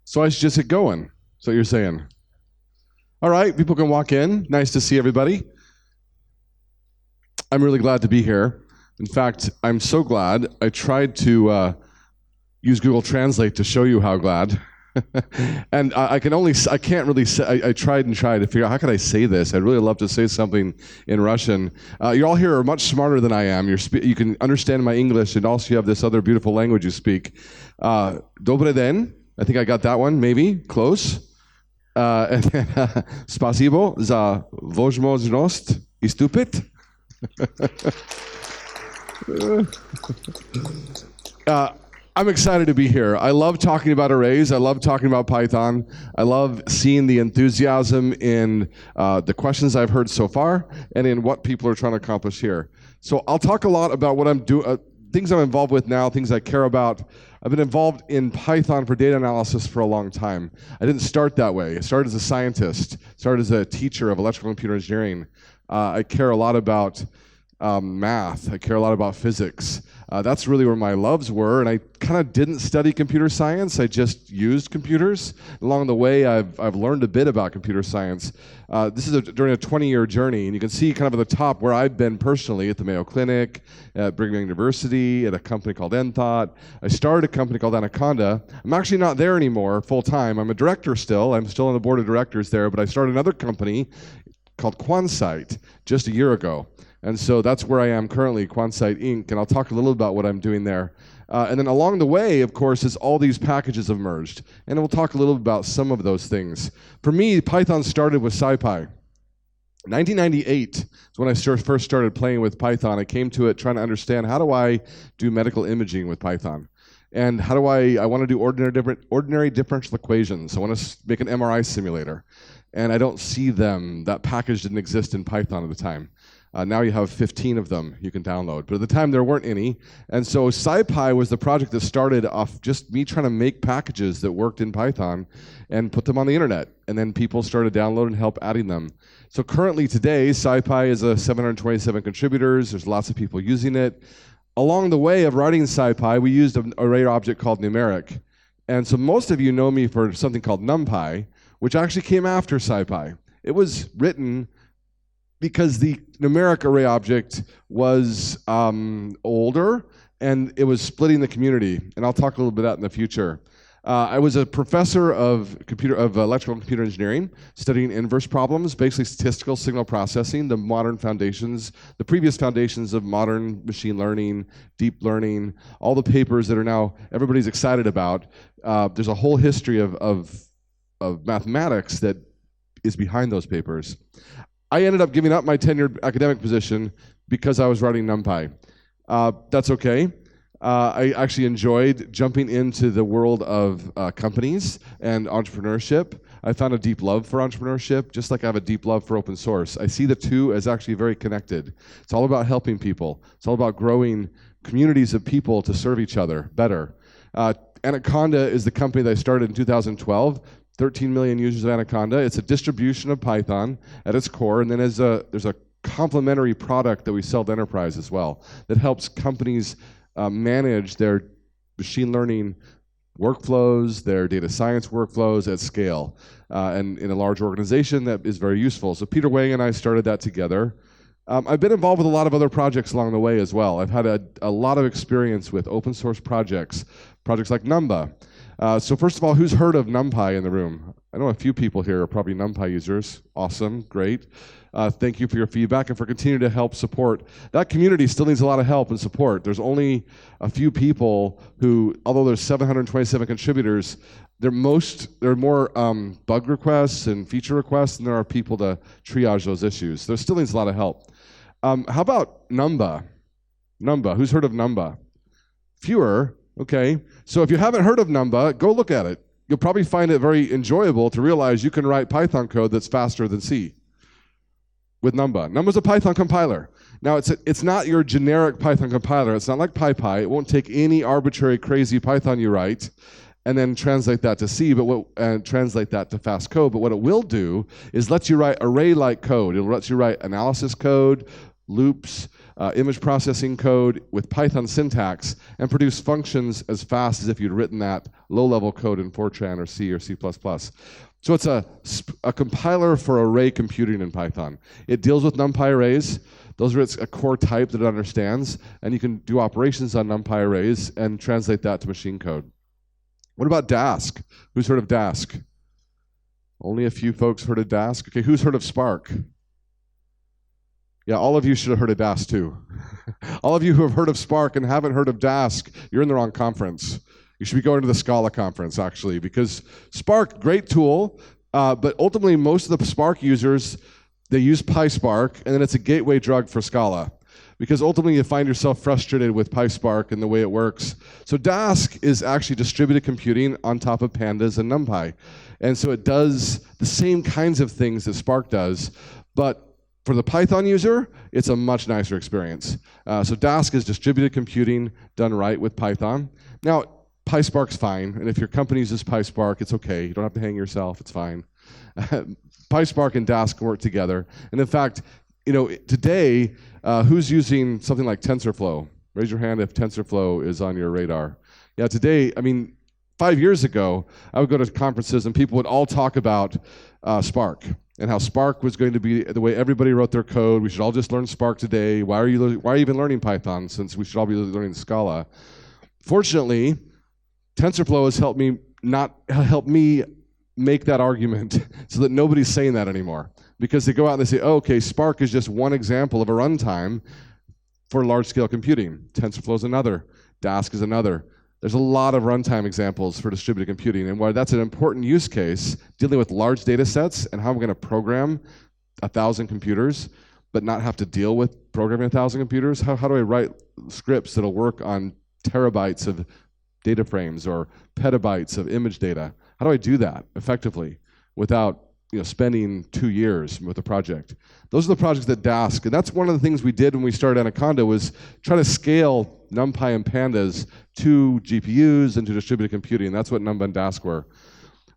So I should just get going. So you're saying. All right, people can walk in. Nice to see everybody. I'm really glad to be here. In fact, I'm so glad I tried to use Google Translate to show you how glad. And I can't really say, I tried to figure out how could I say this. I'd really love to say something in Russian. You all here are much smarter than I am. You can understand my English, and also you have this other beautiful language you speak. Добрый день. I think I got that one, maybe, close. Спасибо за возможность выступить. I'm excited to be here. I love talking about arrays. I love talking about Python. I love seeing the enthusiasm in the questions I've heard so far and in what people are trying to accomplish here. So I'll talk a lot about what I'm doing, things I'm involved with now, things I care about. I've been involved in Python for data analysis for a long time. I didn't start that way. I started as a scientist, started as a teacher of electrical and computer engineering. I care a lot about math. I care a lot about physics. That's really where my loves were, and I kind of didn't study computer science. I just used computers. Along the way, I've learned a bit about computer science. This is during a 20-year journey, and you can see kind of at the top where I've been personally at the Mayo Clinic, at Brigham Young University, at a company called Enthought. I started a company called Anaconda. I'm actually not there anymore full-time. I'm a director still. I'm still on the board of directors there, but I started another company called Quansight just a year ago. And so that's where I am currently, Quansight Inc., and I'll talk a little about what I'm doing there. And then along the way, of course, is all these packages have merged, and we'll talk a little about some of those things. For me, Python started with SciPy. 1998 is when I first started playing with Python. I came to it trying to understand, how do I do medical imaging with Python? And how do I want to do ordinary differential equations. I want to make an MRI simulator. And I don't see them. That package didn't exist in Python at the time. Now you have 15 of them you can download. But at the time, there weren't any. And so SciPy was the project that started off just me trying to make packages that worked in Python and put them on the internet. And then people started downloading and help adding them. So currently today, SciPy is 727 contributors. There's lots of people using it. Along the way of writing SciPy, we used an array object called numeric. And so most of you know me for something called NumPy, which actually came after SciPy. It was written because the numeric array object was older, and it was splitting the community. And I'll talk a little bit about that in the future. I was a professor of electrical and computer engineering, studying inverse problems, basically statistical signal processing, the modern foundations, the previous foundations of modern machine learning, deep learning, all the papers that are now everybody's excited about. There's a whole history of mathematics that is behind those papers. I ended up giving up my tenured academic position because I was writing NumPy. That's okay. I actually enjoyed jumping into the world of companies and entrepreneurship. I found a deep love for entrepreneurship, just like I have a deep love for open source. I see the two as actually very connected. It's all about helping people. It's all about growing communities of people to serve each other better. Anaconda is the company that I started in 2012. 13 million users of Anaconda. It's a distribution of Python at its core, and then there's a complementary product that we sell to enterprise as well that helps companies manage their machine learning workflows, their data science workflows at scale, and in a large organization that is very useful. So Peter Wang and I started that together. I've been involved with a lot of other projects along the way as well. I've had a lot of experience with open source projects like Numba. So first of all, who's heard of NumPy in the room? I know a few people here are probably NumPy users. Awesome, great. Thank you for your feedback and for continuing to help support. That community still needs a lot of help and support. There's only a few people who, although there's 727 contributors, there are more bug requests and feature requests than there are people to triage those issues. There still needs a lot of help. How about Numba? Numba, who's heard of Numba? Fewer. Okay, so if you haven't heard of Numba, go look at it. You'll probably find it very enjoyable to realize you can write Python code that's faster than C with Numba. Numba's a Python compiler. Now, it's not your generic Python compiler. It's not like PyPy. It won't take any arbitrary, crazy Python you write and then translate that to C, and translate that to fast code. But what it will do is let you write array-like code. It'll let you write analysis code, loops, image processing code with Python syntax, and produce functions as fast as if you'd written that low-level code in Fortran or C or C++. So it's a compiler for array computing in Python. It deals with NumPy arrays. Those are a core type that it understands, and you can do operations on NumPy arrays and translate that to machine code. What about Dask? Who's heard of Dask? Only a few folks heard of Dask. Okay, who's heard of Spark? Yeah, all of you should have heard of Dask too. All of you who have heard of Spark and haven't heard of Dask, you're in the wrong conference. You should be going to the Scala conference, actually, because Spark, great tool, but ultimately most of the Spark users, they use PySpark, and then it's a gateway drug for Scala, because ultimately you find yourself frustrated with PySpark and the way it works. So Dask is actually distributed computing on top of Pandas and NumPy. And so it does the same kinds of things that Spark does, but for the Python user, it's a much nicer experience. So Dask is distributed computing done right with Python. Now, PySpark's fine, and if your company uses PySpark, it's okay. You don't have to hang yourself, it's fine. PySpark and Dask can work together. And in fact, today, who's using something like TensorFlow? Raise your hand if TensorFlow is on your radar. Yeah, today, 5 years ago, I would go to conferences and people would all talk about Spark and how Spark was going to be the way everybody wrote their code. We should all just learn Spark today. Why are you even learning Python since we should all be learning Scala? Fortunately, TensorFlow has helped me make that argument so that nobody's saying that anymore. Because they go out and they say, oh, okay, Spark is just one example of a runtime for large-scale computing. TensorFlow is another. Dask is another. There's a lot of runtime examples for distributed computing, and why that's an important use case, dealing with large data sets and how I'm going to program 1,000 computers, but not have to deal with programming 1,000 computers. How do I write scripts that'll work on terabytes of data frames or petabytes of image data? How do I do that effectively without spending 2 years with a project? Those are the projects that Dask, and that's one of the things we did when we started Anaconda, was try to scale NumPy and Pandas to GPUs and to distributed computing. That's what NumPy and Dask were.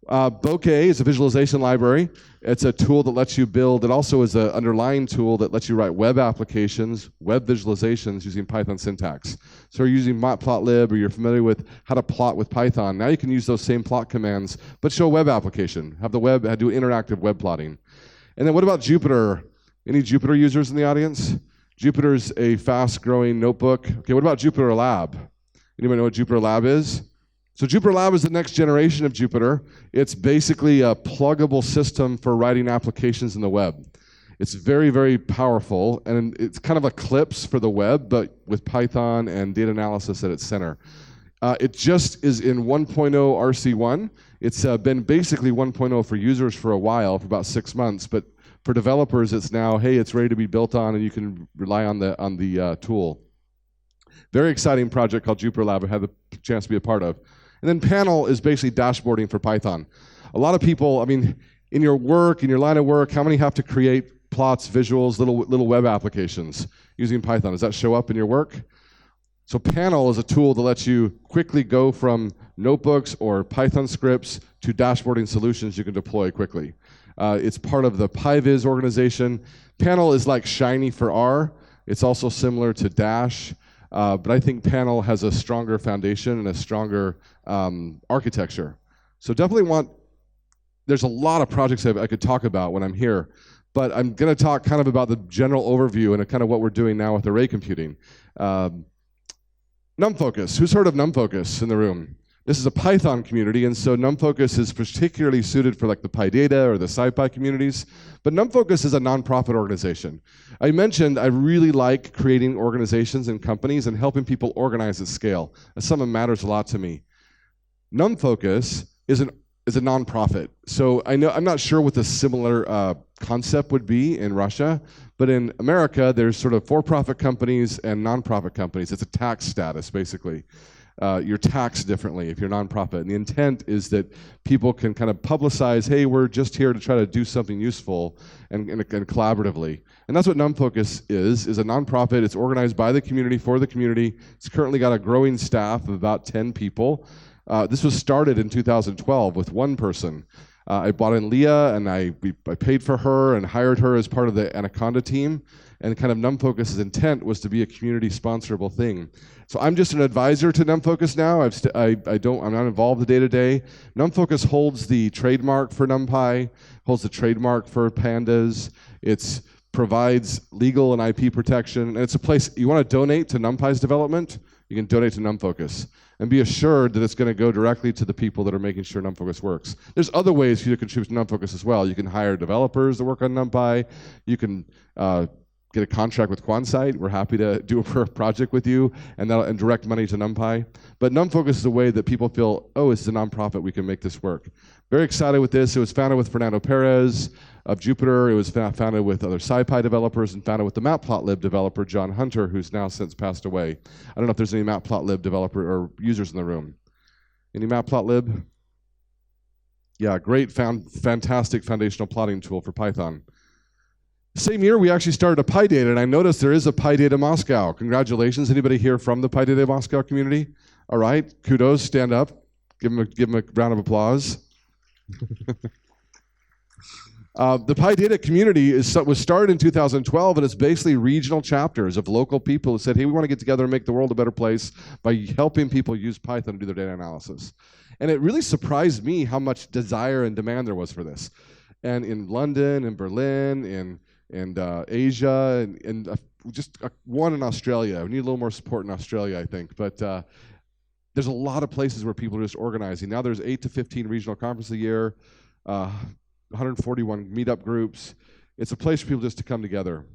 Bokeh is a visualization library. It's a tool that lets you build. It also is an underlying tool that lets you write web applications, web visualizations using Python syntax. So you're using matplotlib, or you're familiar with how to plot with Python. Now you can use those same plot commands, but show a web application. Have the web do interactive web plotting. And then what about Jupyter? Any Jupyter users in the audience? Jupyter's a fast-growing notebook. Okay, what about Jupyter Lab? Anybody know what Jupyter Lab is? So Jupyter Lab is the next generation of Jupyter. It's basically a pluggable system for writing applications in the web. It's very, very powerful, and it's kind of Eclipse for the web, but with Python and data analysis at its center. It just is in 1.0 RC1. It's been basically 1.0 for users for a while, for about 6 months, but for developers, it's now, hey, it's ready to be built on, and you can rely on the tool. Very exciting project called Jupyter Lab I had the chance to be a part of. And then Panel is basically dashboarding for Python. A lot of people, in your work, in your line of work, how many have to create plots, visuals, little web applications using Python? Does that show up in your work? So Panel is a tool that lets you quickly go from notebooks or Python scripts to dashboarding solutions you can deploy quickly. It's part of the PyViz organization. Panel is like Shiny for R. It's also similar to Dash. But I think Panel has a stronger foundation and a stronger architecture. So definitely there's a lot of projects I could talk about when I'm here, but I'm going to talk kind of about the general overview and kind of what we're doing now with array computing. NumFocus, who's heard of NumFocus in the room? This is a Python community, and so NumFocus is particularly suited for like the PyData or the SciPy communities, but NumFocus is a nonprofit organization. I mentioned I really like creating organizations and companies and helping people organize at scale. That's something that matters a lot to me. NumFocus is a nonprofit, so I'm not sure what the similar concept would be in Russia, but in America, there's sort of for-profit companies and nonprofit companies. It's a tax status, basically. You're taxed differently if you're nonprofit. And the intent is that people can kind of publicize, hey, we're just here to try to do something useful and collaboratively. And that's what NumFocus is a nonprofit. It's organized by the community, for the community. It's currently got a growing staff of about 10 people. This was started in 2012 with one person. I brought in Leah, and I paid for her and hired her as part of the Anaconda team. And kind of NUMFOCUS's intent was to be a community sponsorable thing. So I'm just an advisor to NUMFOCUS now. I'm not involved the day-to-day. NUMFOCUS holds the trademark for NumPy, holds the trademark for Pandas. It provides legal and IP protection. And it's a place, you want to donate to NumPy's development, you can donate to NUMFOCUS. And be assured that it's going to go directly to the people that are making sure NUMFOCUS works. There's other ways for you to contribute to NUMFOCUS as well. You can hire developers to work on NumPy. You can get a contract with Quansight. We're happy to do a project with you and direct money to NumPy. But NumFOCUS is a way that people feel, oh, it's a nonprofit, we can make this work. Very excited with this. It was founded with Fernando Perez of Jupyter. It was founded with other SciPy developers and founded with the Matplotlib developer, John Hunter, who's now since passed away. I don't know if there's any Matplotlib developer or users in the room. Any Matplotlib? Yeah, great, fantastic foundational plotting tool for Python. Same year, we actually started a PyData, and I noticed there is a PyData Moscow. Congratulations. Anybody here from the PyData Moscow community? All right, kudos, stand up. Give them a round of applause. The PyData community was started in 2012, and it's basically regional chapters of local people who said, hey, we want to get together and make the world a better place by helping people use Python to do their data analysis. And it really surprised me how much desire and demand there was for this. And in London and Berlin and Asia and just one in Australia. We need a little more support in Australia, I think. But there's a lot of places where people are just organizing. Now there's 8 to 15 regional conferences a year, 141 meetup groups. It's a place for people just to come together.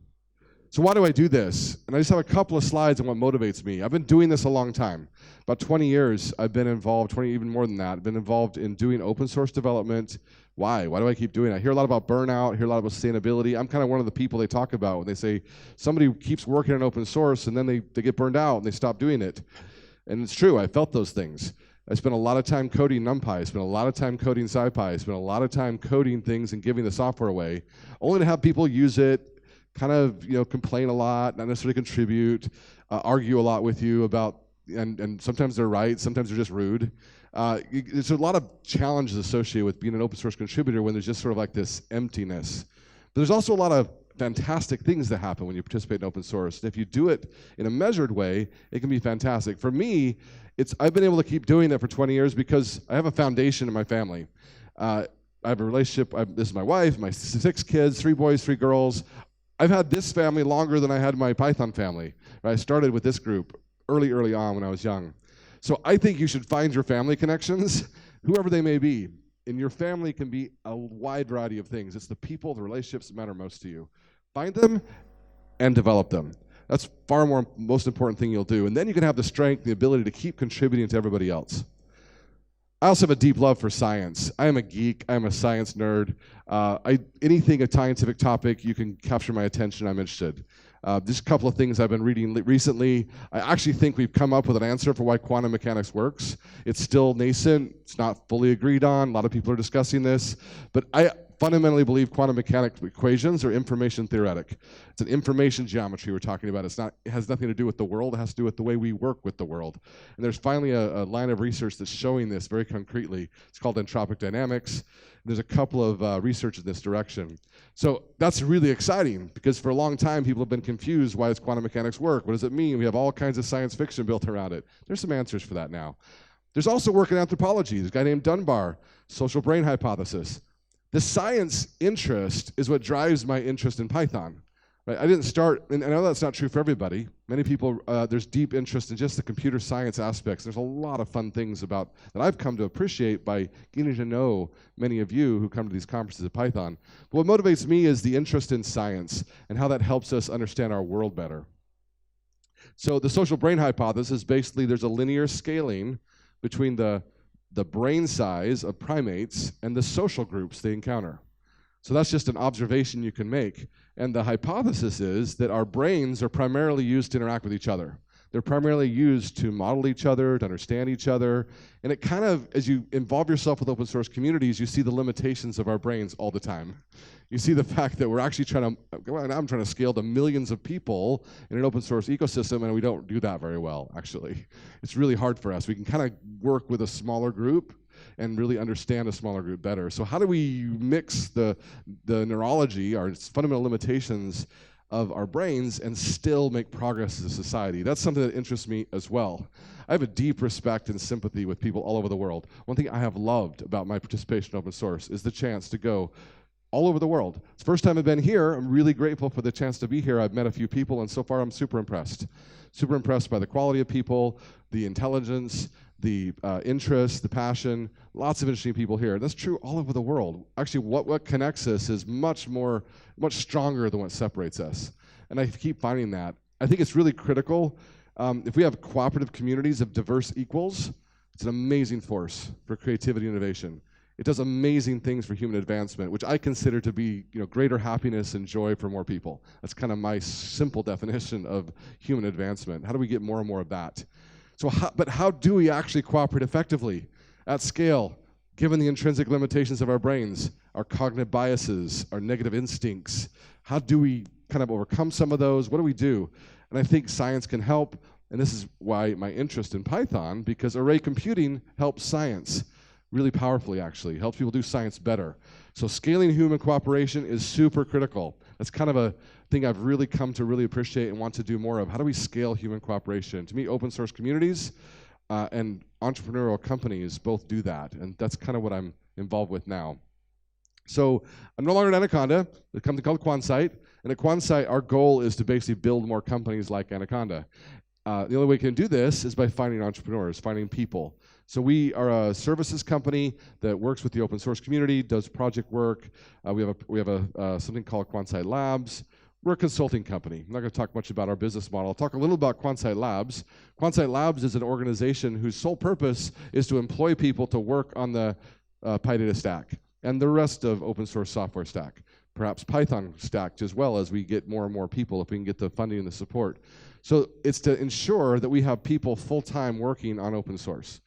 So why do I do this? And I just have a couple of slides on what motivates me. I've been doing this a long time. About 20 years I've been involved, 20, even more than that. I've been involved in doing open source development. Why? Why do I keep doing it? I hear a lot about burnout, I hear a lot about sustainability. I'm kind of one of the people they talk about when they say somebody keeps working on open source and then they get burned out and they stop doing it. And it's true, I felt those things. I spent a lot of time coding NumPy, I spent a lot of time coding SciPy, I spent a lot of time coding things and giving the software away, only to have people use it, kind of complain a lot, not necessarily contribute, argue a lot with you about, and sometimes they're right, sometimes they're just rude. There's a lot of challenges associated with being an open source contributor when there's just sort of like this emptiness. But there's also a lot of fantastic things that happen when you participate in open source. And if you do it in a measured way, it can be fantastic. For me, I've been able to keep doing it for 20 years because I have a foundation in my family. I have a relationship, this is my wife, my 6 kids, 3 boys, 3 girls. I've had this family longer than I had my Python family. Right? I started with this group early on when I was young. So I think you should find your family connections, whoever they may be. And your family can be a wide variety of things. It's the people, the relationships that matter most to you. Find them and develop them. That's most important thing you'll do. And then you can have the strength, the ability to keep contributing to everybody else. I also have a deep love for science. I am a geek. I am a science nerd. Anything a scientific topic, you can capture my attention, I'm interested. Just a couple of things I've been reading recently. I actually think we've come up with an answer for why quantum mechanics works. It's still nascent. It's not fully agreed on. A lot of people are discussing this. But I fundamentally believe quantum mechanics equations are information theoretic. It's an information geometry we're talking about. It has nothing to do with the world. It has to do with the way we work with the world. And there's finally a line of research that's showing this very concretely. It's called entropic dynamics. There's a couple of research in this direction. So that's really exciting because for a long time people have been confused, why does quantum mechanics work? What does it mean? We have all kinds of science fiction built around it. There's some answers for that now. There's also work in anthropology. There's a guy named Dunbar, social brain hypothesis. The science interest is what drives my interest in Python. Right? I didn't start, and I know that's not true for everybody. Many people, there's deep interest in just the computer science aspects. There's a lot of fun things that I've come to appreciate by getting to know many of you who come to these conferences at Python. But what motivates me is the interest in science and how that helps us understand our world better. So the social brain hypothesis, basically there's a linear scaling between the brain size of primates and the social groups they encounter. So that's just an observation you can make. And the hypothesis is that our brains are primarily used to interact with each other. They're primarily used to model each other, to understand each other, and it kind of, as you involve yourself with open source communities, you see the limitations of our brains all the time. You see the fact that we're actually trying to, well, now I'm trying to scale to millions of people in an open source ecosystem, and we don't do that very well, actually. It's really hard for us. We can kind of work with a smaller group and really understand a smaller group better. So how do we mix the neurology, our fundamental limitations of our brains, and still make progress as a society? That's something that interests me as well. I have a deep respect and sympathy with people all over the world. One thing I have loved about my participation in open source is the chance to go all over the world. It's the first time I've been here. I'm really grateful for the chance to be here. I've met a few people, and so far I'm super impressed. Super impressed by the quality of people, the intelligence, the interest, the passion. Lots of interesting people here. That's true all over the world. Actually, what connects us is much stronger than what separates us. And I keep finding that. I think it's really critical. If we have cooperative communities of diverse equals, it's an amazing force for creativity and innovation. It does amazing things for human advancement, which I consider to be, greater happiness and joy for more people. That's kind of my simple definition of human advancement. How do we get more and more of that? So, how do we actually cooperate effectively at scale, given the intrinsic limitations of our brains, our cognitive biases, our negative instincts? How do we kind of overcome some of those? What do we do? And I think science can help, and this is why my interest in Python, because array computing helps science really powerfully, actually. Helps people do science better. So scaling human cooperation is super critical. That's kind of a thing I've really come to really appreciate and want to do more of. How do we scale human cooperation? To me, open source communities and entrepreneurial companies both do that, and that's kind of what I'm involved with now. So I'm no longer at Anaconda, a company called Quansight, and at Quansight, our goal is to basically build more companies like Anaconda. The only way we can do this is by finding entrepreneurs, finding people. So we are a services company that works with the open source community, does project work. We have something called Quansight Labs. We're a consulting company. I'm not going to talk much about our business model. I'll talk a little about Quansight Labs. Quansight Labs is an organization whose sole purpose is to employ people to work on the PyData stack and the rest of open source software stack, perhaps Python stack as well, as we get more and more people, if we can get the funding and the support. So it's to ensure that we have people full-time working on open source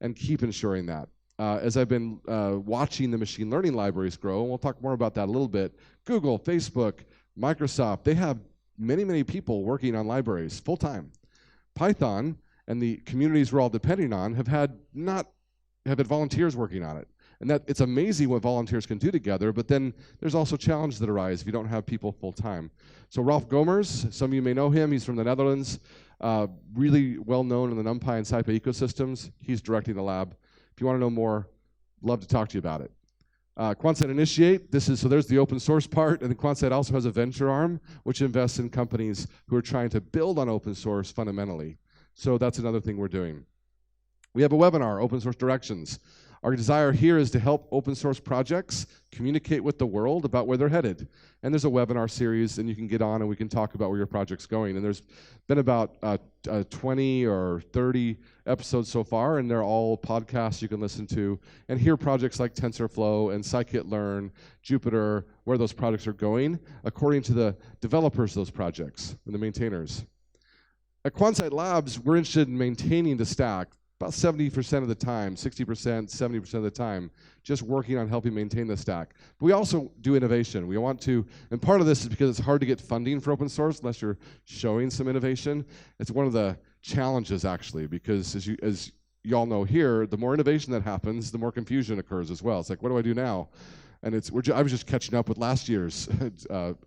and keep ensuring that. As I've been watching the machine learning libraries grow, and we'll talk more about that a little bit, Google, Facebook, Microsoft, they have many, many people working on libraries full-time. Python and the communities we're all depending on have had volunteers working on it. And that it's amazing what volunteers can do together, but then there's also challenges that arise if you don't have people full-time. So Ralph Gomers, some of you may know him, he's from the Netherlands, really well known in the NumPy and SciPy ecosystems. He's directing the lab. If you want to know more, love to talk to you about it. Quansight Initiate, so there's the open source part, and then Quansight also has a venture arm, which invests in companies who are trying to build on open source fundamentally. So that's another thing we're doing. We have a webinar, Open Source Directions. Our desire here is to help open source projects communicate with the world about where they're headed. And there's a webinar series, and you can get on and we can talk about where your project's going. And there's been about 20 or 30 episodes so far, and they're all podcasts you can listen to and hear projects like TensorFlow and scikit-learn, Jupyter, where those projects are going, according to the developers of those projects and the maintainers. At Quansight Labs, we're interested in maintaining the stack about 70% of the time, 60%, 70% of the time, just working on helping maintain the stack. But we also do innovation. We want to, and part of this is because it's hard to get funding for open source unless you're showing some innovation. It's one of the challenges, actually, because as you all know here, the more innovation that happens, the more confusion occurs as well. It's like, what do I do now? And I was just catching up with last year's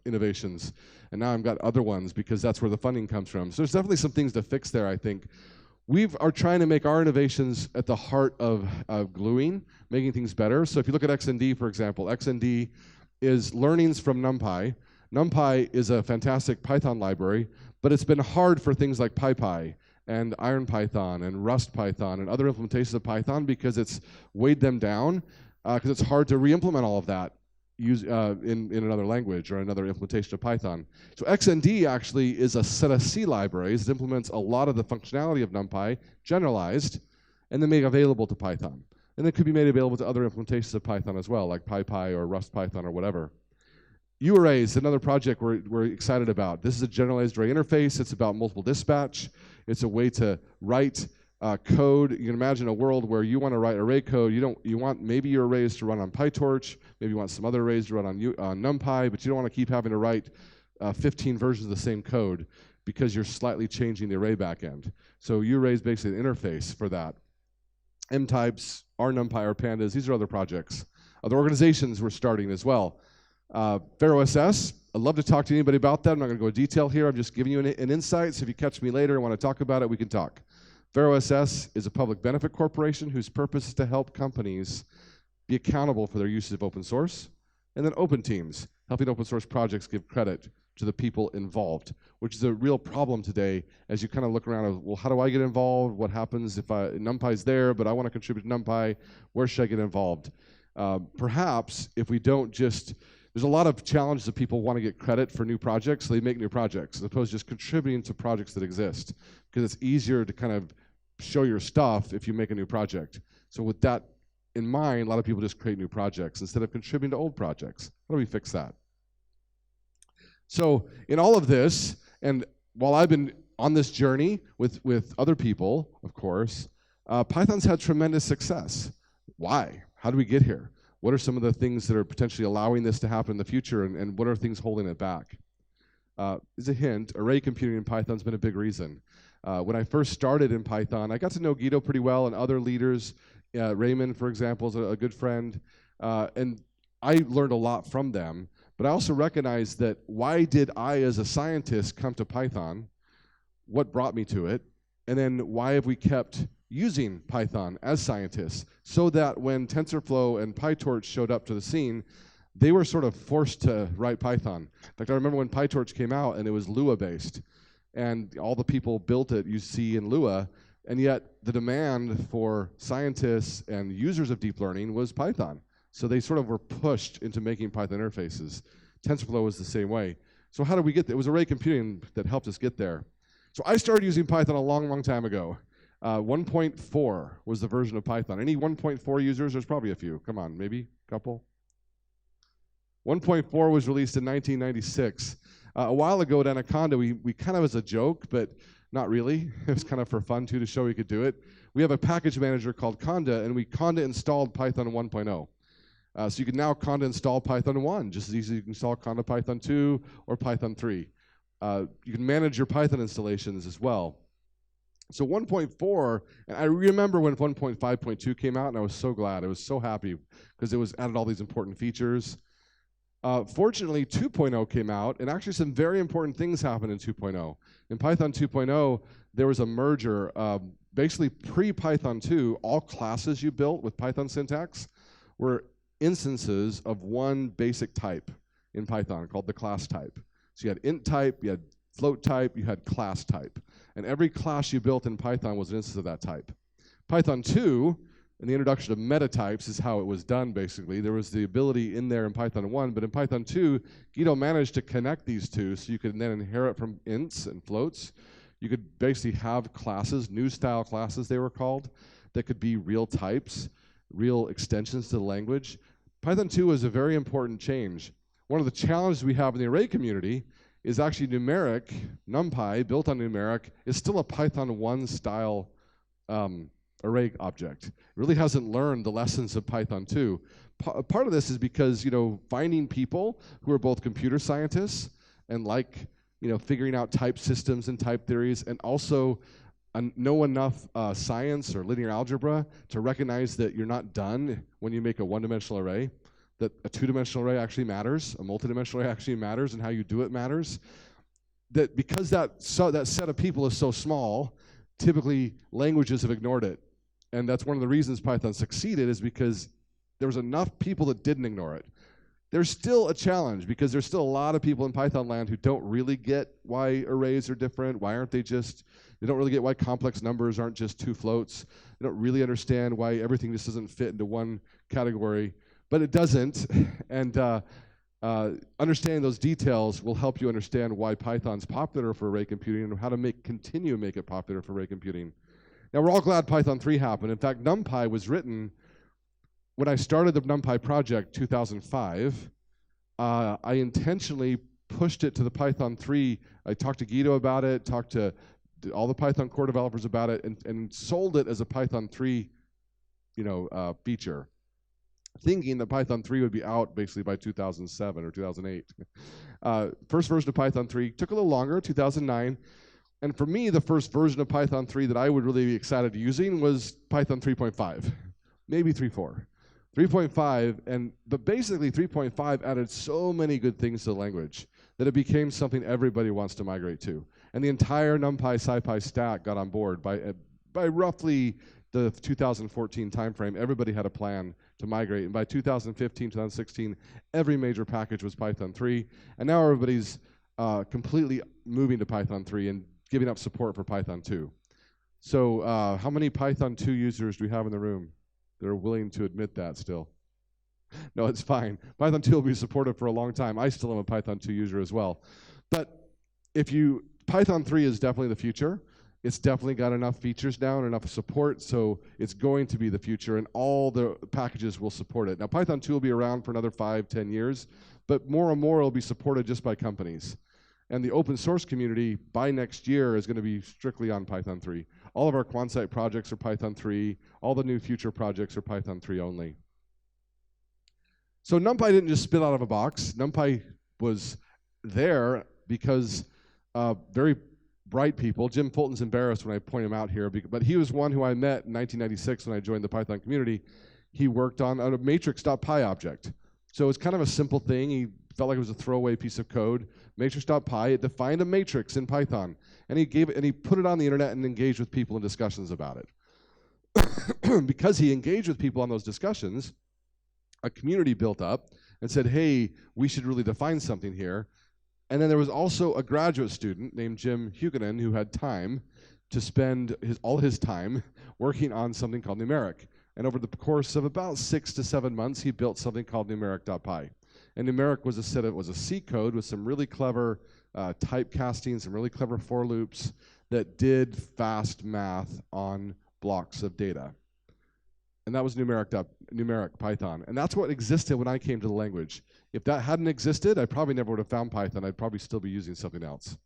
innovations, and now I've got other ones because that's where the funding comes from. So there's definitely some things to fix there, I think. We are trying to make our innovations at the heart of gluing, making things better. So if you look at XND, for example, XND is learnings from NumPy. NumPy is a fantastic Python library, but it's been hard for things like PyPy and IronPython and RustPython and other implementations of Python because it's weighed them down, because it's hard to re-implement all of that in another language or another implementation of Python. So XND actually is a set of C libraries that implements a lot of the functionality of NumPy, generalized, and then made available to Python. And it could be made available to other implementations of Python as well, like PyPy or RustPython or whatever. UArrays, another project we're excited about. This is a generalized array interface. It's about multiple dispatch. It's a way to write code. You can imagine a world where you want to write array code. You want maybe your arrays to run on PyTorch. Maybe you want some other arrays to run on NumPy, but you don't want to keep having to write 15 versions of the same code because you're slightly changing the array backend. So UArray is basically an interface for that. M-types, NumPy, or pandas. These are other projects. Other organizations we're starting as well. PharaohSS, I'd love to talk to anybody about that. I'm not going to go into detail here. I'm just giving you an insight. So if you catch me later and want to talk about it, we can talk. PharaohSS is a public benefit corporation whose purpose is to help companies be accountable for their use of open source. And then open teams, helping open source projects give credit to the people involved, which is a real problem today as you kind of look around of, well, how do I get involved? What happens if NumPy's there, but I want to contribute to NumPy? Where should I get involved? Perhaps if we don't just, there's a lot of challenges that people want to get credit for new projects, so they make new projects, as opposed to just contributing to projects that exist, because it's easier to kind of show your stuff if you make a new project. So with that in mind, a lot of people just create new projects instead of contributing to old projects. How do we fix that? So in all of this, and while I've been on this journey with other people, of course, Python's had tremendous success. Why? How do we get here? What are some of the things that are potentially allowing this to happen in the future, and what are things holding it back? As a hint, array computing in Python's been a big reason. When I first started in Python, I got to know Guido pretty well and other leaders. Raymond, for example, is a good friend. And I learned a lot from them. But I also recognized that why did I, as a scientist, come to Python? What brought me to it? And then why have we kept using Python as scientists, so that when TensorFlow and PyTorch showed up to the scene, they were sort of forced to write Python. In fact, I remember when PyTorch came out and it was Lua-based, and all the people built it, you see, in Lua, and yet the demand for scientists and users of deep learning was Python. So they sort of were pushed into making Python interfaces. TensorFlow was the same way. So how did we get there? It was array computing that helped us get there. So I started using Python a long, long time ago. 1.4 was the version of Python. Any 1.4 users? There's probably a few. Come on, maybe a couple. 1.4 was released in 1996. A while ago at Anaconda, we kind of as a joke, but not really. It was kind of for fun, too, to show we could do it. We have a package manager called Conda, and we Conda installed Python 1.0. So you can now Conda install Python 1, just as easy as you can install Conda Python 2 or Python 3. You can manage your Python installations as well. So 1.4, and I remember when 1.5.2 came out, and I was so glad. I was so happy because it was added all these important features. Fortunately, 2.0 came out, and actually some very important things happened in 2.0. In Python 2.0, there was a merger. Basically, pre-Python 2, all classes you built with Python syntax were instances of one basic type in Python called the class type. So you had int type, you had float type, you had class type. And every class you built in Python was an instance of that type. Python 2, and the introduction of meta types is how it was done, basically. There was the ability in there in Python 1, but in Python 2, Guido managed to connect these two so you could then inherit from ints and floats. You could basically have classes, new style classes they were called, that could be real types, real extensions to the language. Python 2 was a very important change. One of the challenges we have in the array community is actually numeric. NumPy, built on numeric, is still a Python 1 style array object. It really hasn't learned the lessons of Python 2. Part of this is because, finding people who are both computer scientists and like, figuring out type systems and type theories, and also know enough science or linear algebra to recognize that you're not done when you make a one-dimensional array, that a two-dimensional array actually matters, a multi-dimensional array actually matters, and how you do it matters. That because that set of people is so small, typically languages have ignored it. And that's one of the reasons Python succeeded, is because there was enough people that didn't ignore it. There's still a challenge, because there's still a lot of people in Python land who don't really get why arrays are different. Why aren't they they don't really get why complex numbers aren't just two floats. They don't really understand why everything just doesn't fit into one category. But it doesn't, and understanding those details will help you understand why Python's popular for array computing and how to continue to make it popular for array computing. Now, we're all glad Python 3 happened. In fact, NumPy was written when I started the NumPy project, 2005. I intentionally pushed it to the Python 3. I talked to Guido about it, talked to all the Python core developers about it, and sold it as a Python 3 feature, thinking that Python 3 would be out basically by 2007 or 2008. First version of Python 3 took a little longer, 2009. And for me, the first version of Python 3 that I would really be excited using was Python 3.5, maybe 3.4. 3.5, but basically 3.5 added so many good things to the language that it became something everybody wants to migrate to. And the entire NumPy, SciPy stack got on board by roughly the 2014 timeframe. Everybody had a plan to migrate, and by 2015, 2016, every major package was Python 3, and now everybody's completely moving to Python 3 and giving up support for Python 2. So how many Python 2 users do we have in the room that are willing to admit that still? No, it's fine. Python 2 will be supported for a long time. I still am a Python 2 user as well. But Python 3 is definitely the future. It's definitely got enough features now and enough support, so it's going to be the future, and all the packages will support it. Now, Python 2 will be around for another 5-10 years, but more and more will be supported just by companies. And the open source community, by next year, is going to be strictly on Python 3. All of our Quansight projects are Python 3. All the new future projects are Python 3 only. So NumPy didn't just spit out of a box. NumPy was there because very bright people. Jim Fulton's embarrassed when I point him out here, but he was one who I met in 1996 when I joined the Python community. He worked on a matrix.py object. So it's kind of a simple thing. He felt like it was a throwaway piece of code. Matrix.py, it defined a matrix in Python, and he put it on the internet and engaged with people in discussions about it. Because he engaged with people on those discussions, a community built up and said, hey, we should really define something here. And then there was also a graduate student named Jim Huguenin who had time to spend all his time working on something called numeric. And over the course of about 6 to 7 months, he built something called numeric.py. And numeric was a C code with some really clever typecasting, some really clever for loops that did fast math on blocks of data. And that was numeric Python. And that's what existed when I came to the language. If that hadn't existed, I probably never would have found Python. I'd probably still be using something else.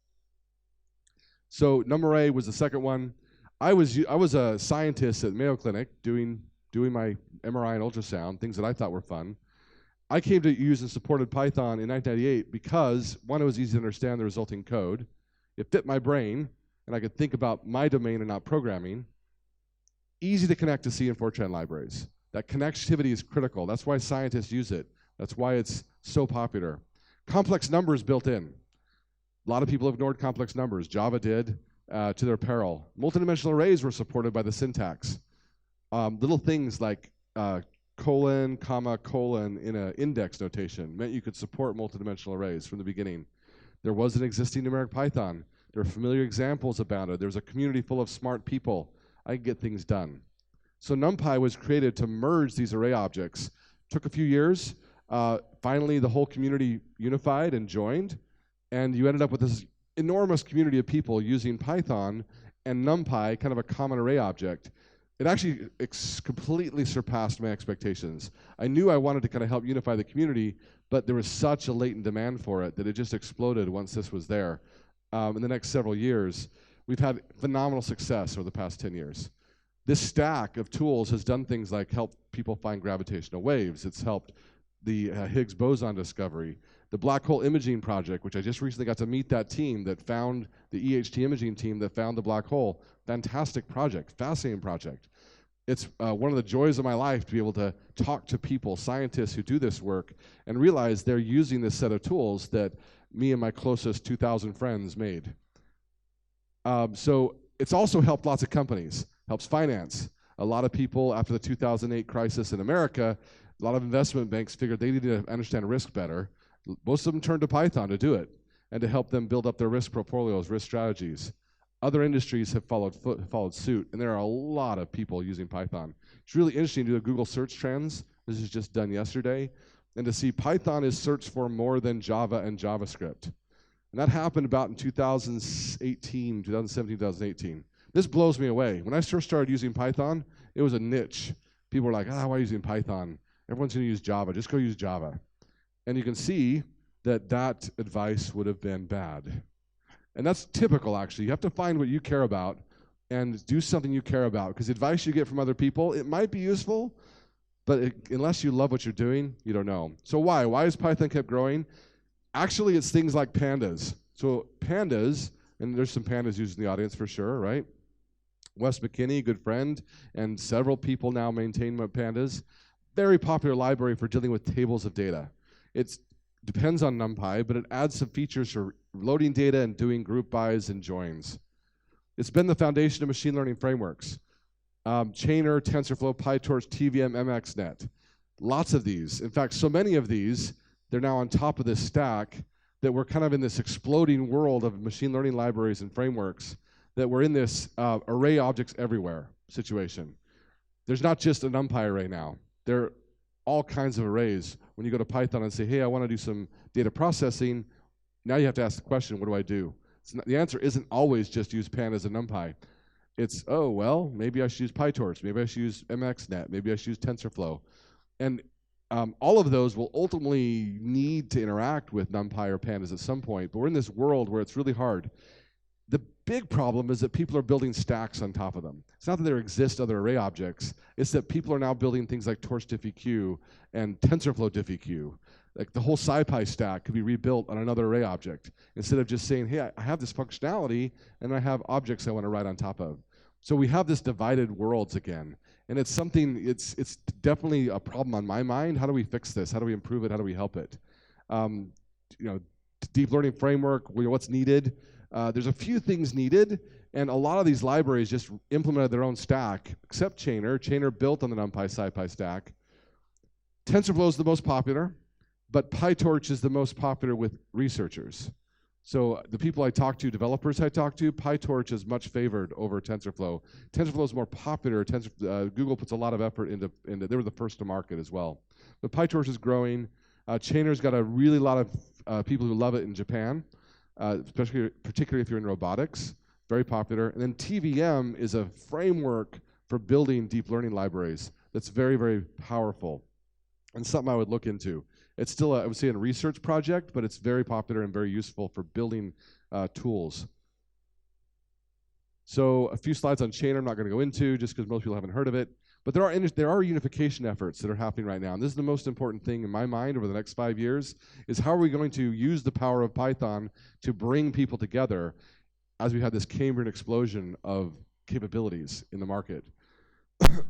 So NumArray was the second one. I was a scientist at Mayo Clinic doing my MRI and ultrasound, things that I thought were fun. I came to use and supported Python in 1998 because, one, it was easy to understand the resulting code. It fit my brain, and I could think about my domain and not programming. Easy to connect to C and Fortran libraries. That connectivity is critical. That's why scientists use it. That's why it's so popular. Complex numbers built in. A lot of people ignored complex numbers. Java did, to their peril. Multidimensional arrays were supported by the syntax. Little things like colon, comma, colon in an index notation meant you could support multidimensional arrays from the beginning. There was an existing numeric Python. There are familiar examples about it. There's a community full of smart people. I could get things done. So NumPy was created to merge these array objects. Took a few years. Finally, the whole community unified and joined, and you ended up with this enormous community of people using Python and NumPy, kind of a common array object. It actually completely surpassed my expectations. I knew I wanted to kind of help unify the community, but there was such a latent demand for it that it just exploded once this was there. In the next several years, we've had phenomenal success over the past 10 years. This stack of tools has done things like help people find gravitational waves. It's helped the Higgs boson discovery, the black hole imaging project, which I just recently got to meet that team that found, the EHT imaging team that found the black hole. Fantastic project, fascinating project. It's one of the joys of my life to be able to talk to people, scientists who do this work, and realize they're using this set of tools that me and my closest 2,000 friends made. So it's also helped lots of companies, helps finance. A lot of people, after the 2008 crisis in America, a lot of investment banks figured they needed to understand risk better. Most of them turned to Python to do it and to help them build up their risk portfolios, risk strategies. Other industries have followed suit, and there are a lot of people using Python. It's really interesting to do a Google search trends. This was just done yesterday, and to see Python is searched for more than Java and JavaScript. And that happened about in 2017, 2018. This blows me away. When I first started using Python, it was a niche. People were like, why are you using Python? Everyone's going to use Java. Just go use Java. And you can see that that advice would have been bad. And that's typical, actually. You have to find what you care about and do something you care about, because advice you get from other people, it might be useful, but unless you love what you're doing, you don't know. So why? Why has Python kept growing? Actually, it's things like pandas. So pandas, and there's some pandas used in the audience for sure, right? Wes McKinney, good friend, and several people now maintain pandas. Very popular library for dealing with tables of data. It depends on NumPy, but it adds some features for loading data and doing group bys and joins. It's been the foundation of machine learning frameworks. Chainer, TensorFlow, PyTorch, TVM, MXNet. Lots of these. In fact, so many of these, they're now on top of this stack that we're kind of in this exploding world of machine learning libraries and frameworks that we're in this array objects everywhere situation. There's not just a NumPy array now. There are all kinds of arrays. When you go to Python and say, hey, I want to do some data processing, now you have to ask the question, what do I do? The answer isn't always just use pandas and NumPy. It's, oh, well, maybe I should use PyTorch, maybe I should use MXNet, maybe I should use TensorFlow. And all of those will ultimately need to interact with NumPy or pandas at some point, but we're in this world where it's really hard. The big problem is that people are building stacks on top of them. It's not that there exist other array objects, it's that people are now building things like Torch diffie-q and TensorFlow diffie-q. Like the whole SciPy stack could be rebuilt on another array object, instead of just saying, hey, I have this functionality and I have objects I want to write on top of. So we have this divided worlds again. And it's something, it's definitely a problem on my mind. How do we fix this? How do we improve it? How do we help it? Deep learning framework, what's needed? There's a few things needed, and a lot of these libraries just implemented their own stack, except Chainer. Chainer built on the NumPy SciPy stack. TensorFlow is the most popular, but PyTorch is the most popular with researchers. So the people I talk to, developers I talk to, PyTorch is much favored over TensorFlow. TensorFlow is more popular. Google puts a lot of effort into they were the first to market as well. But PyTorch is growing. Chainer's got a really lot of people who love it in Japan, particularly if you're in robotics. Very popular. And then TVM is a framework for building deep learning libraries that's very, very powerful and something I would look into. It's still, I would say, a research project, but it's very popular and very useful for building tools. So a few slides on Chainer I'm not going to go into just because most people haven't heard of it. But there are unification efforts that are happening right now. And this is the most important thing in my mind over the next 5 years, is how are we going to use the power of Python to bring people together as we have this Cambrian explosion of capabilities in the market.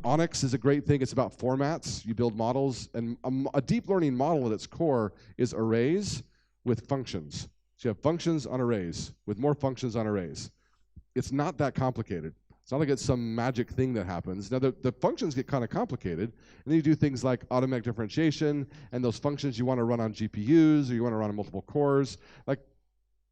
Onyx is a great thing. It's about formats. You build models. And a deep learning model at its core is arrays with functions. So you have functions on arrays with more functions on arrays. It's not that complicated. It's not like it's some magic thing that happens. Now, the functions get kind of complicated, and then you do things like automatic differentiation, and those functions you want to run on GPUs, or you want to run on multiple cores. Like,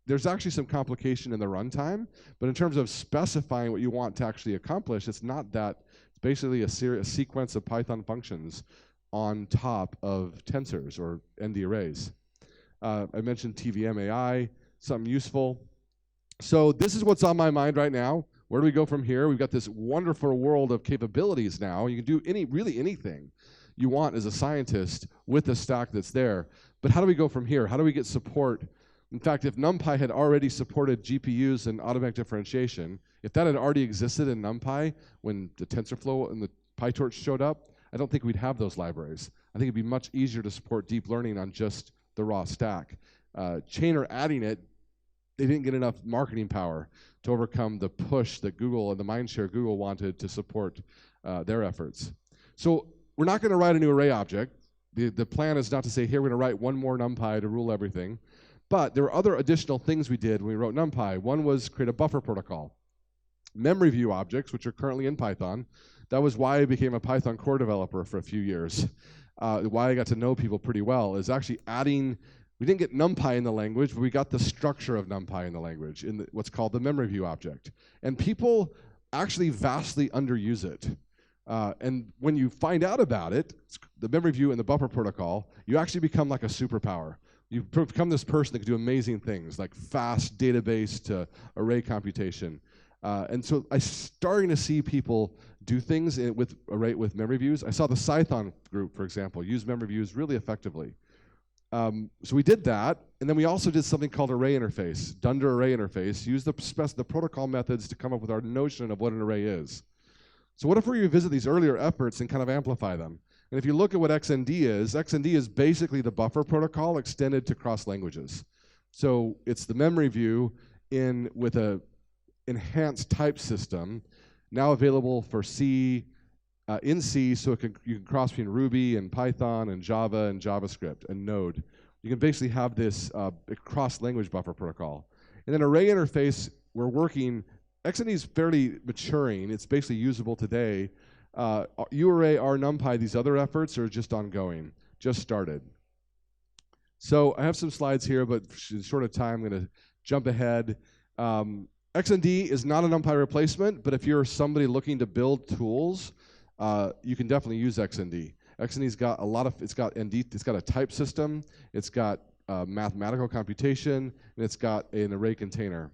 there's actually some complication in the runtime, but in terms of specifying what you want to actually accomplish, it's not that. It's basically a sequence of Python functions on top of tensors or ND arrays. I mentioned TVM AI, something useful. So this is what's on my mind right now. Where do we go from here? We've got this wonderful world of capabilities now. You can do really anything you want as a scientist with the stack that's there. But how do we go from here? How do we get support? In fact, if NumPy had already supported GPUs and automatic differentiation, if that had already existed in NumPy when the TensorFlow and the PyTorch showed up, I don't think we'd have those libraries. I think it'd be much easier to support deep learning on just the raw stack. Chainer adding it, they didn't get enough marketing power to overcome the push that Google and the mindshare Google wanted to support their efforts. So we're not going to write a new array object. The plan is not to say, here, we're going to write one more NumPy to rule everything. But there were other additional things we did when we wrote NumPy. One was create a buffer protocol. Memory view objects, which are currently in Python. That was why I became a Python core developer for a few years. Why I got to know people pretty well is actually adding. We didn't get NumPy in the language, but we got the structure of NumPy in the language, in what's called the memory view object. And people actually vastly underuse it. And when you find out about it, the memory view and the buffer protocol, you actually become like a superpower. You become this person that can do amazing things, like fast database to array computation. And so I'm starting to see people do things with memory views. I saw the Python group, for example, use memory views really effectively. So we did that, and then we also did something called array interface, Dunder array interface, use the protocol methods to come up with our notion of what an array is. So what if we revisit these earlier efforts and kind of amplify them? And if you look at what XND is basically the buffer protocol extended to cross languages. So it's the memory view with a enhanced type system, now available for C, in C, so you can cross between Ruby and Python and Java and JavaScript and Node. You can basically have this cross-language buffer protocol. And then array interface, we're working, XND is fairly maturing. It's basically usable today. UArray, NumPy, these other efforts are just ongoing, just started. So I have some slides here, but in short of time, I'm going to jump ahead. XND is not a NumPy replacement, but if you're somebody looking to build tools, you can definitely use XND. XND's got it's got a type system, it's got mathematical computation, and it's got an array container.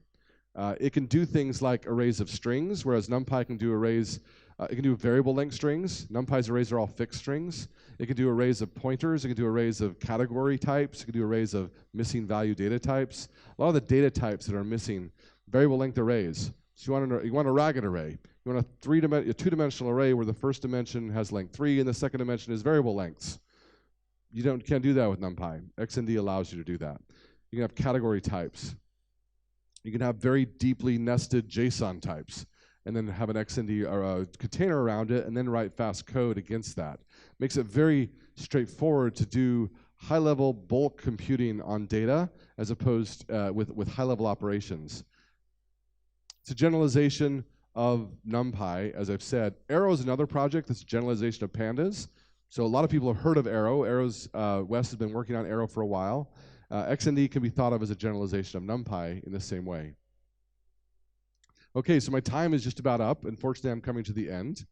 It can do things like arrays of strings, whereas NumPy can do arrays. It can do variable length strings. NumPy's arrays are all fixed strings. It can do arrays of pointers. It can do arrays of category types. It can do arrays of missing value data types. A lot of the data types that are missing, variable length arrays. So you want a ragged array. You want a two-dimensional array where the first dimension has length 3 and the second dimension is variable lengths. You can't do that with NumPy. XND allows you to do that. You can have category types. You can have very deeply nested JSON types, and then have an XND or a container around it, and then write fast code against that. Makes it very straightforward to do high-level bulk computing on data as opposed with high-level operations. It's a generalization of NumPy, as I've said. Arrow is another project that's a generalization of pandas. So a lot of people have heard of Arrow. Wes has been working on Arrow for a while. XND can be thought of as a generalization of NumPy in the same way. Okay, so my time is just about up. Unfortunately, I'm coming to the end.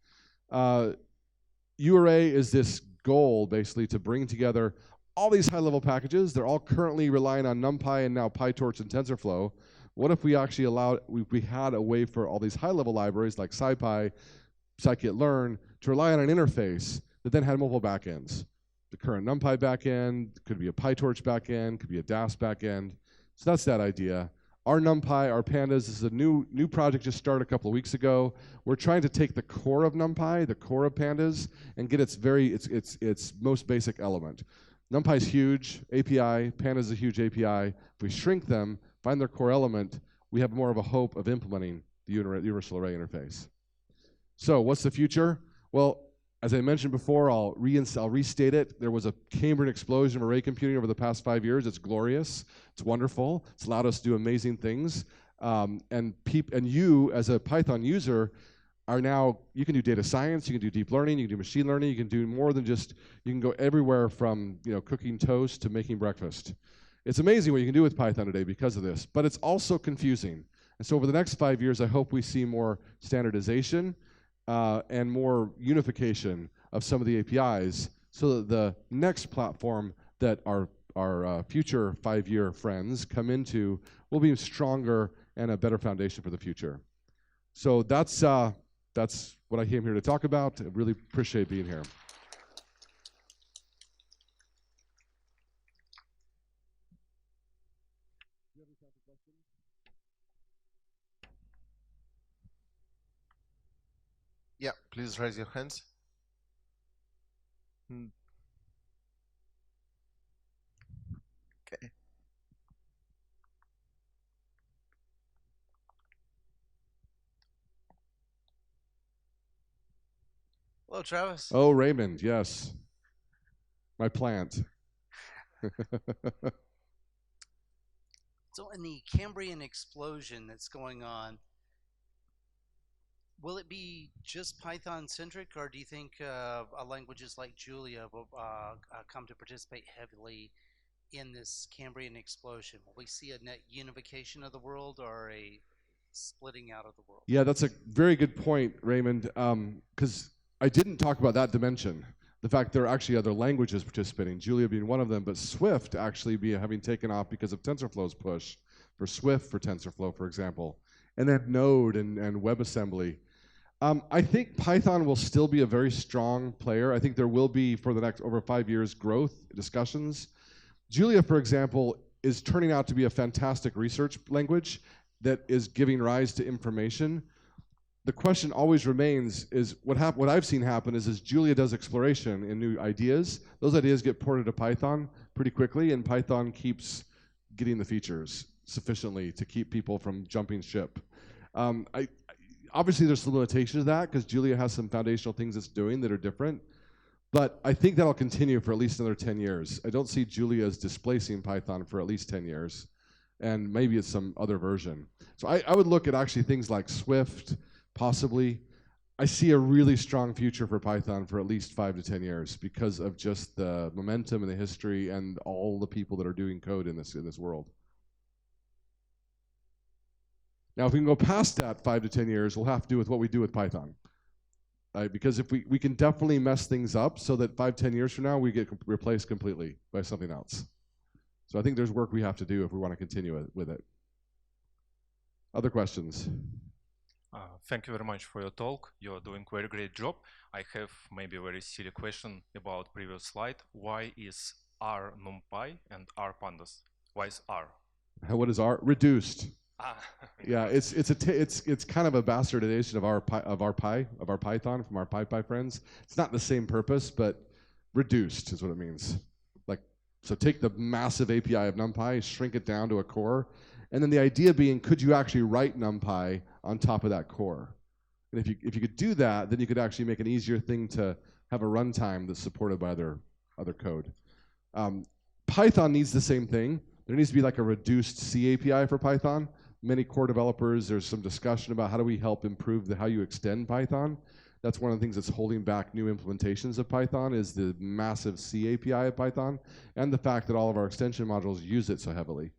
UArray is this goal, basically, to bring together all these high-level packages. They're all currently relying on NumPy and now PyTorch and TensorFlow. What if we actually we had a way for all these high-level libraries like SciPy, scikit-learn, to rely on an interface that then had multiple backends? The current NumPy backend, could be a PyTorch backend, could be a DAS backend. So that's that idea. Our NumPy, our pandas, this is a new project just started a couple of weeks ago. We're trying to take the core of NumPy, the core of pandas, and get its most basic element. NumPy is huge, API, pandas is a huge API. If we shrink them, find their core element, we have more of a hope of implementing the universal array interface. So what's the future? Well, as I mentioned before, I'll restate it. There was a Cambrian explosion of array computing over the past 5 years. It's glorious. It's wonderful. It's allowed us to do amazing things. And you, as a Python user, you can do data science, you can do deep learning, you can do machine learning, you can do more than just, you can go everywhere from cooking toast to making breakfast. It's amazing what you can do with Python today because of this, but it's also confusing. And so over the next 5 years, I hope we see more standardization and more unification of some of the APIs so that the next platform that our future 5-year friends come into will be stronger and a better foundation for the future. So that's what I came here to talk about. I really appreciate being here. Yeah, please raise your hands. Okay. Hello, Travis. Oh, Raymond, yes. My plant. So in the Cambrian explosion that's going on, will it be just Python-centric, or do you think languages like Julia will come to participate heavily in this Cambrian explosion? Will we see a net unification of the world or a splitting out of the world? Yeah, that's a very good point, Raymond, because I didn't talk about that dimension. The fact there are actually other languages participating, Julia being one of them, but Swift actually having taken off because of TensorFlow's push for Swift for TensorFlow, for example, and then Node and WebAssembly. I think Python will still be a very strong player. I think there will be, for the next over 5 years, growth discussions. Julia, for example, is turning out to be a fantastic research language that is giving rise to information. The question always remains is what I've seen happen is Julia does exploration in new ideas. Those ideas get ported to Python pretty quickly, and Python keeps getting the features sufficiently to keep people from jumping ship. Obviously, there's some limitations to that because Julia has some foundational things it's doing that are different. But I think that'll continue for at least another 10 years. I don't see Julia as displacing Python for at least 10 years. And maybe it's some other version. So I would look at actually things like Swift, possibly. I see a really strong future for Python for at least 5 to 10 years because of just the momentum and the history and all the people that are doing code in this world. Now, if we can go past that 5 to 10 years, we'll have to do with what we do with Python. Because if we can definitely mess things up so that 5, 10 years from now, we get replaced completely by something else. So I think there's work we have to do if we want to continue with it. Other questions? Thank you very much for your talk. You're doing a very great job. I have maybe a very silly question about previous slide. Why is R NumPy and R pandas? Why is R? What is R? Reduced. Yeah, Yes. it's kind of a bastardization of our Python from our PyPy friends. It's not the same purpose, but reduced is what it means. Like, so take the massive API of NumPy, shrink it down to a core, and then the idea being, could you actually write NumPy on top of that core? And if you could do that, then you could actually make an easier thing to have a runtime that's supported by other code. Python needs the same thing. There needs to be like a reduced C API for Python. Many core developers, there's some discussion about how do we help improve how you extend Python. That's one of the things that's holding back new implementations of Python is the massive C API of Python and the fact that all of our extension modules use it so heavily.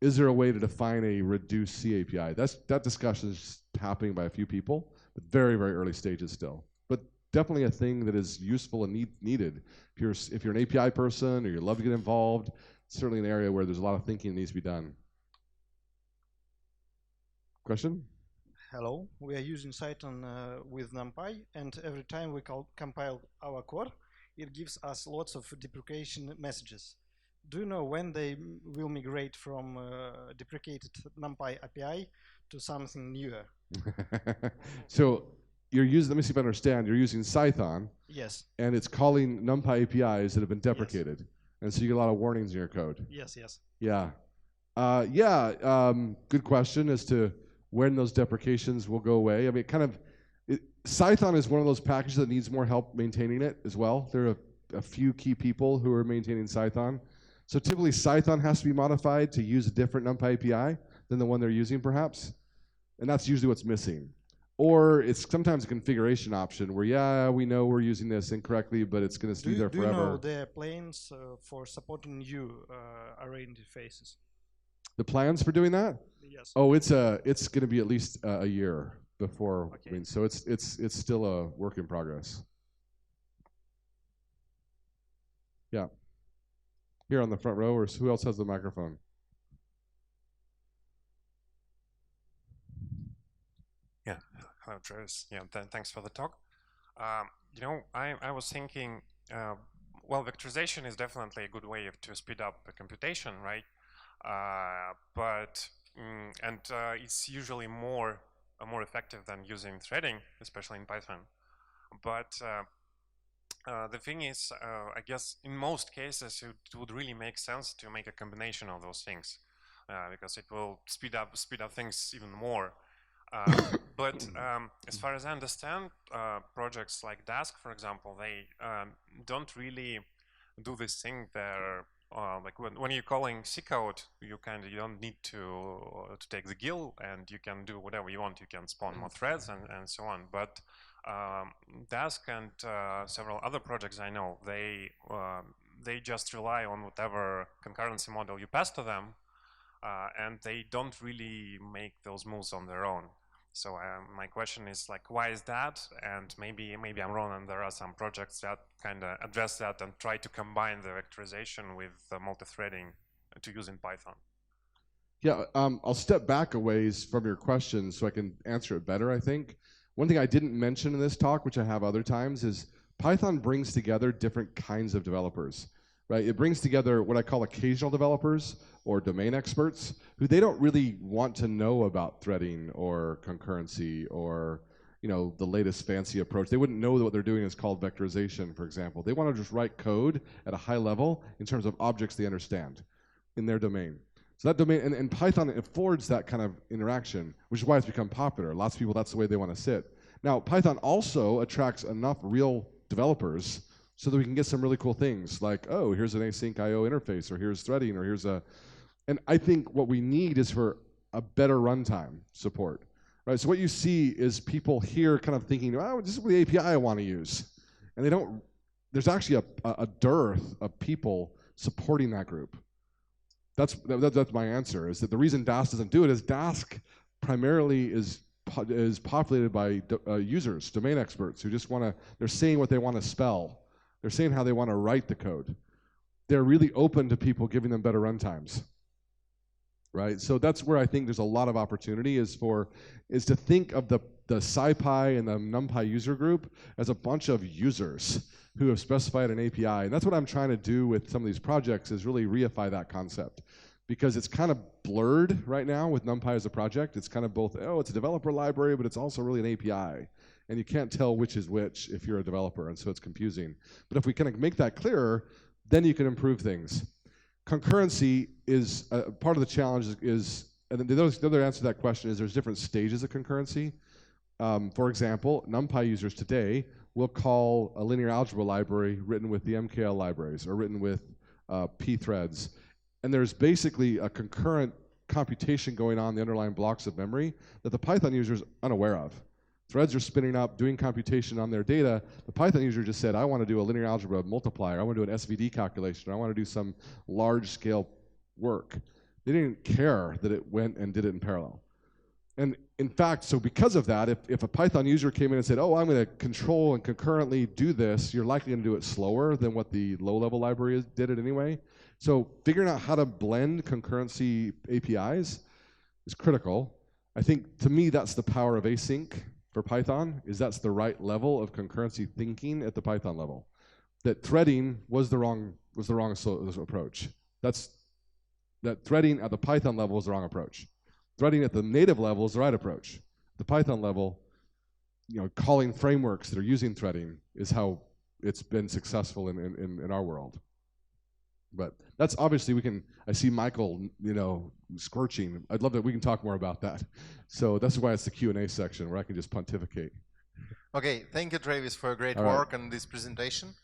Is there a way to define a reduced C API? That discussion is happening by a few people, but very, very early stages still. But definitely a thing that is useful and needed. If you're an API person or you love to get involved, it's certainly an area where there's a lot of thinking that needs to be done. Question? Hello, we are using Cython with NumPy, and every time we compile our core, it gives us lots of deprecation messages. Do you know when they will migrate from deprecated NumPy API to something newer? So you're using, let me see if I understand, you're using Cython. Yes. And it's calling NumPy APIs that have been deprecated. Yes. And so you get a lot of warnings in your code. Yes, yes. Yeah. Good question as to when those deprecations will go away. I mean, Cython is one of those packages that needs more help maintaining it as well. There are a few key people who are maintaining Cython. So typically Cython has to be modified to use a different NumPy API than the one they're using perhaps. And that's usually what's missing. Or it's sometimes a configuration option where, yeah, we know we're using this incorrectly, but it's going to be there forever. Do you know the plans for supporting new array interfaces? The plans for doing that? Yes. Oh, it's going to be at least a year before. Okay. I mean, so it's still a work in progress. Yeah. Here on the front row, or who else has the microphone? Yeah, hello, Travis. Yeah, thanks for the talk. I was thinking, well, vectorization is definitely a good way to speed up the computation, right? It's usually more effective than using threading, especially in Python. But the thing is, I guess in most cases it would really make sense to make a combination of those things because it will speed up things even more. But as far as I understand, projects like Dask, for example, they don't really do this thing there. Like when you're calling C code, you don't need to take the GIL, and you can do whatever you want. You can spawn more threads and so on. But Dask and several other projects I know, they just rely on whatever concurrency model you pass to them, and they don't really make those moves on their own. So my question is, like, why is that? And maybe I'm wrong, and there are some projects that kind of address that and try to combine the vectorization with multi-threading to use in Python. Yeah, I'll step back a ways from your question so I can answer it better, I think. One thing I didn't mention in this talk, which I have other times, is Python brings together different kinds of developers. right? It brings together what I call occasional developers or domain experts who they don't really want to know about threading or concurrency or the latest fancy approach. They wouldn't know that what they're doing is called vectorization, for example. They want to just write code at a high level in terms of objects they understand in their domain. So that domain, and Python affords that kind of interaction, which is why it's become popular. Lots of people, that's the way they want to sit. Now, Python also attracts enough real developers so that we can get some really cool things like, oh, here's an async IO interface, or here's threading, or here's and I think what we need is for a better runtime support. Right, so what you see is people here kind of thinking, oh, this is the API I want to use. And they don't, there's actually a dearth of people supporting that group. That's my answer, is that the reason Dask doesn't do it is Dask primarily is populated by users, domain experts, who just want to, they're saying what they want to spell. They're saying how they want to write the code. They're really open to people giving them better runtimes. Right, so that's where I think there's a lot of opportunity is to think of the SciPy and the NumPy user group as a bunch of users who have specified an API, and that's what I'm trying to do with some of these projects is really reify that concept, because it's kind of blurred right now with NumPy as a project. It's kind of both, oh, it's a developer library, but it's also really an API, and you can't tell which is which if you're a developer, and so it's confusing. But if we kind of make that clearer, then you can improve things. Concurrency is part of the challenge and the other answer to that question is there's different stages of concurrency. For example, NumPy users today will call a linear algebra library written with the MKL libraries or written with pthreads. And there's basically a concurrent computation going on in the underlying blocks of memory that the Python user is unaware of. Threads are spinning up, doing computation on their data. The Python user just said, I want to do a linear algebra multiplier. I want to do an SVD calculation. I want to do some large-scale work. They didn't care that it went and did it in parallel. And in fact, so because of that, if a Python user came in and said, oh, I'm going to control and concurrently do this, you're likely going to do it slower than what the low-level library did it anyway. So figuring out how to blend concurrency APIs is critical. I think, to me, that's the power of async. For Python, is that's the right level of concurrency thinking at the Python level. That threading was the wrong approach. That threading at the Python level was the wrong approach. Threading at the native level is the right approach. The Python level, calling frameworks that are using threading is how it's been successful in our world. But that's obviously I see Michael, squirching. I'd love that we can talk more about that. So that's why it's the Q&A section where I can just pontificate. Okay, thank you, Travis, for your great All right. work on this presentation.